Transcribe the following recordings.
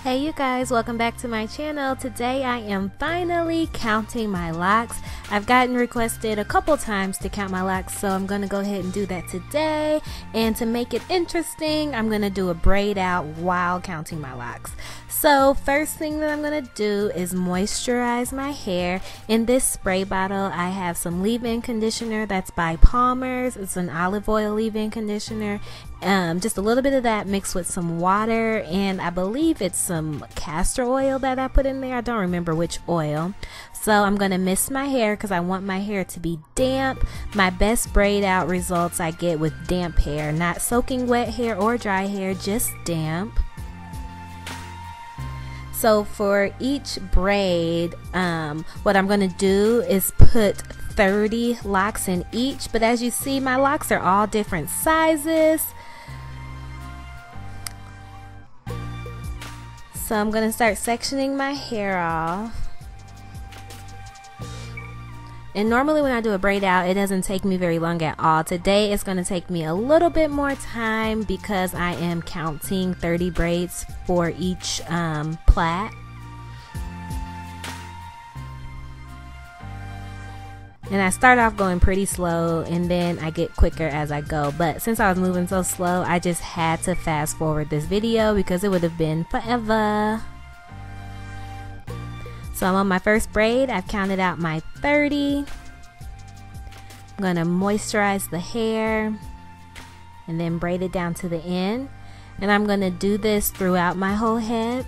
Hey you guys, welcome back to my channel. Today I am finally counting my locks. I've gotten requested a couple times to count my locks, so I'm gonna go ahead and do that today. And to make it interesting, I'm gonna do a braid out while counting my locks. So first thing that I'm gonna do is moisturize my hair. In this spray bottle I have some leave-in conditioner that's by Palmer's. It's an olive oil leave-in conditioner. Just a little bit of that mixed with some water, and I believe it's some castor oil that I put in there. I don't remember which oil. So I'm gonna mist my hair because I want my hair to be damp. My best braid out results I get with damp hair, not soaking wet hair or dry hair, just damp. So for each braid, what I'm gonna do is put 30 locks in each, but as you see, my locks are all different sizes. So I'm going to start sectioning my hair off. And normally when I do a braid out, it doesn't take me very long at all. Today it's going to take me a little bit more time because I am counting 30 braids for each plait. And I start off going pretty slow and then I get quicker as I go. But since I was moving so slow, I just had to fast forward this video because it would have been forever. So I'm on my first braid. I've counted out my 30. I'm going to moisturize the hair and then braid it down to the end. And I'm going to do this throughout my whole head.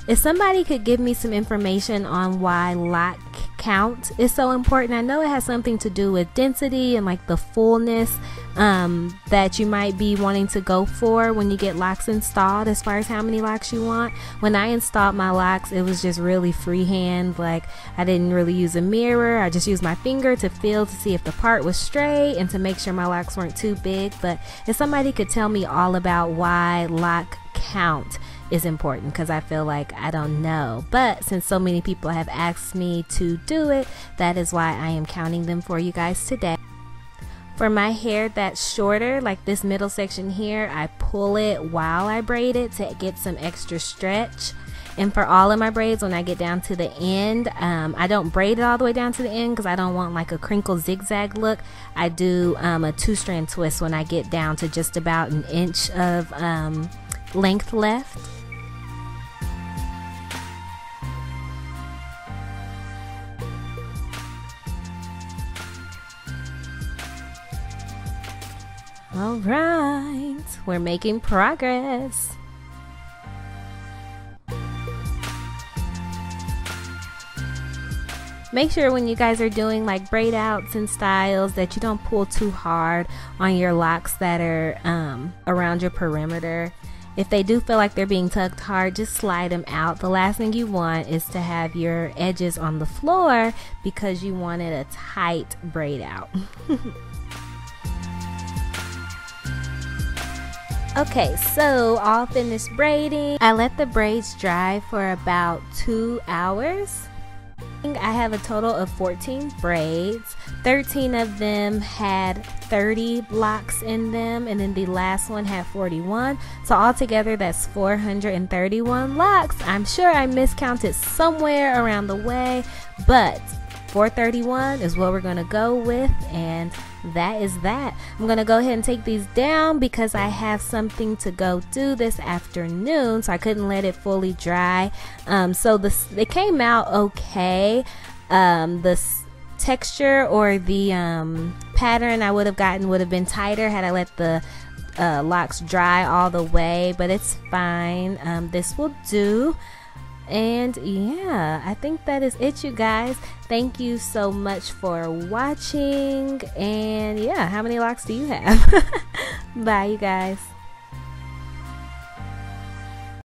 If somebody could give me some information on why lock count is so important. I know it has something to do with density and like the fullness that you might be wanting to go for when you get locks installed, as far as how many locks you want. When I installed my locks, it was just really freehand. Like, I didn't really use a mirror. I just used my finger to feel to see if the part was straight and to make sure my locks weren't too big. But if somebody could tell me all about why lock count is important, because I feel like I don't know, but since so many people have asked me to do it, that is why I am counting them for you guys today. For my hair that's shorter, like this middle section here, I pull it while I braid it to get some extra stretch. And for all of my braids, when I get down to the end, I don't braid it all the way down to the end because I don't want like a crinkle zigzag look. I do a 2-strand twist when I get down to just about an inch of length left. All right, we're making progress. Make sure when you guys are doing like braid outs and styles that you don't pull too hard on your locks that are around your perimeter. If they do feel like they're being tugged hard, just slide them out. The last thing you want is to have your edges on the floor because you wanted a tight braid out. Okay, so all finished braiding. I let the braids dry for about 2 hours. I have a total of 14 braids. 13 of them had 30 locks in them, and then the last one had 41. So altogether that's 431 locks. I'm sure I miscounted somewhere around the way, but 431 is what we're gonna go with, and that is that. I'm gonna go ahead and take these down because I have something to go do this afternoon, so I couldn't let it fully dry. So they came out okay. The texture or the pattern I would have gotten would have been tighter had I let the locks dry all the way, but it's fine. This will do. And yeah, I think that is it, you guys. Thank you so much for watching. And yeah, how many locks do you have? Bye, you guys.